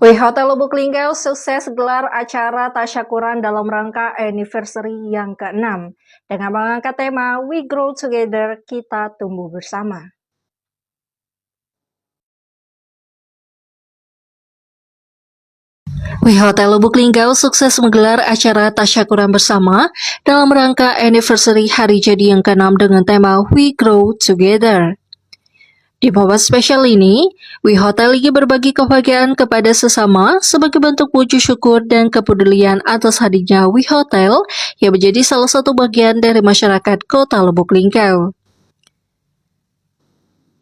Wih Hotel Lubuk Linggau sukses gelar acara tasyakuran dalam rangka anniversary yang ke-6 dengan mengangkat tema We Grow Together, Kita Tumbuh Bersama. Wih Hotel Lubuk Linggau sukses menggelar acara tasyakuran bersama dalam rangka anniversary hari jadi yang ke-6 dengan tema We Grow Together. Di momen spesial ini, We Hotel ingin berbagi kebahagiaan kepada sesama sebagai bentuk wujud syukur dan kepedulian atas hadirnya We Hotel yang menjadi salah satu bagian dari masyarakat Kota Lubuk Linggau.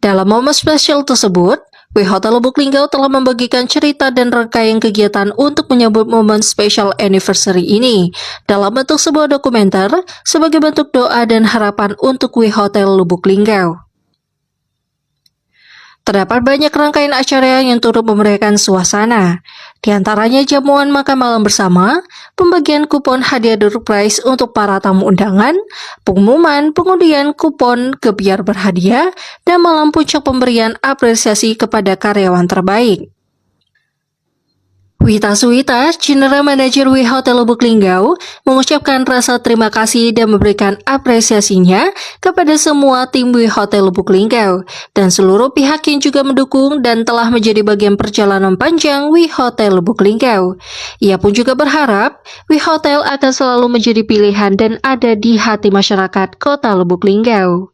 Dalam momen spesial tersebut, We Hotel Lubuk Linggau telah membagikan cerita dan rangkaian kegiatan untuk menyambut momen spesial anniversary ini dalam bentuk sebuah dokumenter sebagai bentuk doa dan harapan untuk We Hotel Lubuk Linggau. Terdapat banyak rangkaian acara yang turut memeriahkan suasana, di antaranya jamuan makan malam bersama, pembagian kupon hadiah door prize untuk para tamu undangan, pengumuman pengundian kupon gebyar berhadiah, dan malam puncak pemberian apresiasi kepada karyawan terbaik. Wita Suwita, General Manager We Hotel Lubuk Linggau, mengucapkan rasa terima kasih dan memberikan apresiasinya kepada semua tim We Hotel Lubuk Linggau dan seluruh pihak yang juga mendukung dan telah menjadi bagian perjalanan panjang We Hotel Lubuk Linggau. Ia pun juga berharap We Hotel akan selalu menjadi pilihan dan ada di hati masyarakat Kota Lubuk Linggau.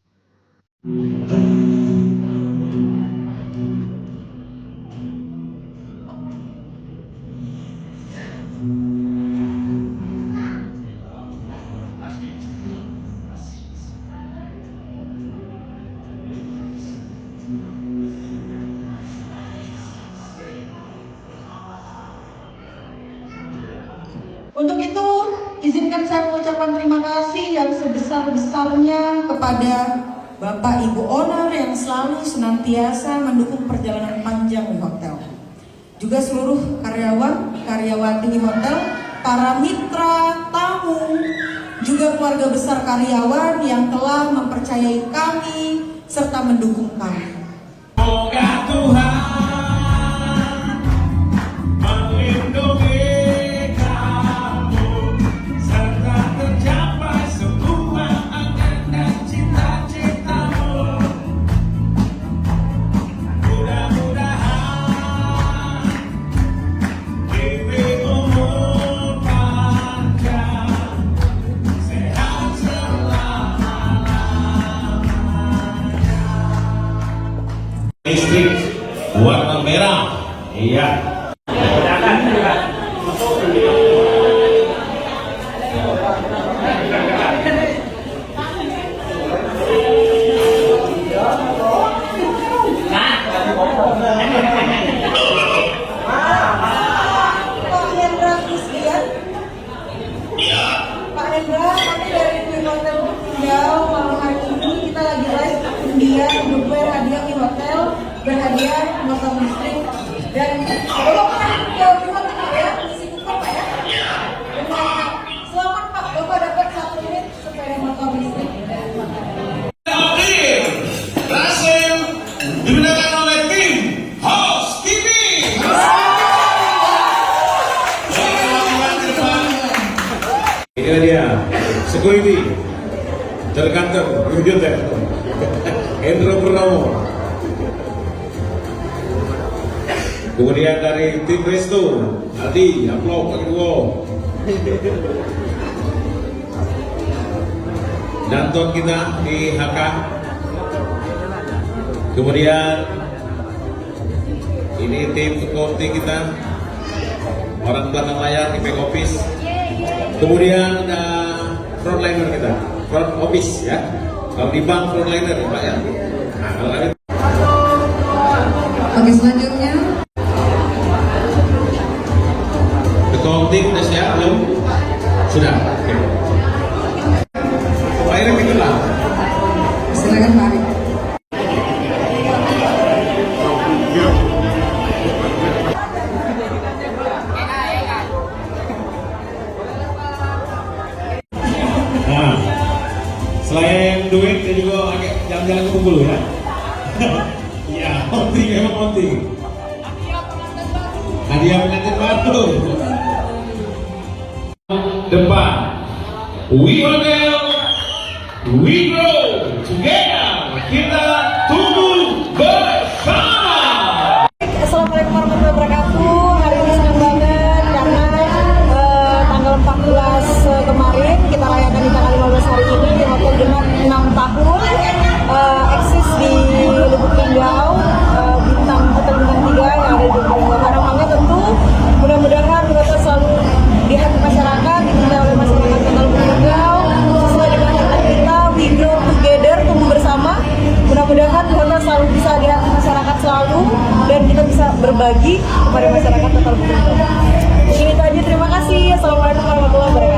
Untuk itu, izinkan saya mengucapkan terima kasih yang sebesar-besarnya kepada Bapak Ibu Owner yang selalu senantiasa mendukung perjalanan panjang di hotel. Juga seluruh karyawan, karyawati di hotel, para mitra, tamu, juga keluarga besar karyawan yang telah mempercayai kami serta mendukung kami. Semoga Tuhan melindungi kamu serta tercapai semua angan dan cita-citamu. Mudah-mudahan diberi umur panjang, sehat selama-lamanya. Listrik warna merah, iya. Pak Hendra Christian. Pak Hendra, kami dari tim Hotel Lubuk Linggau, malam hari ini kita lagi live undian untuk berhadiah di hotel, berhadiah motor listrik dan Bapak kan ke hotel ya, isi kupon Pak ya? Benar. Selamat Pak, Bapak dapat 1 unit sepeda motor listrik dari hotel. Hadir berhasil dimenangkan oleh tim Housekeeping. Ini dia security dari kantor Yudhoyono Hendro Purnomo. Kemudian dari tim Resto Aldi Amplop Kedua, Danton kita di HK. Kemudian ini tim security kita, orang belakang layar di back office. Kemudian ada frontliner kita, front office ya. Kalau di bank frontliner Pak ya. Nah, kalau ada Oke, selanjutnya accounting sudah siap belum? Sudah. Oke. Pak Erik itulah. silakan Pak Arif. Nah, selain duit dia juga agak jalan-jalan ke Bengkulu ya. Iya, penting memang penting. hadiah pengantin baru. Depan. We Hotel, we grow together. Kita tumbuh bersama. Assalamualaikum warahmatullahi wabarakatuh. Hari ini senang banget karena tanggal 14 kemarin kita rayakan di tanggal 15 hari ini di hotel dengan 6 tahun eksis di Lubuk Linggau, bintang hotel bintang 3 yang ada di Lubuk Linggau. Harapannya tentu mudah-mudahan hotel selalu di hati masyarakat, dicintai oleh masyarakat kota Lubuk Linggau, sesuai dengan kata kita, we grow together, tumbuh bersama. Mudah-mudahan hotel selalu bisa di hati masyarakat selalu dan kita bisa berbagi kepada masyarakat kota Lubuk Linggau. Mungkin itu aja, terima kasih. Assalamualaikum warahmatullahi wabarakatuh.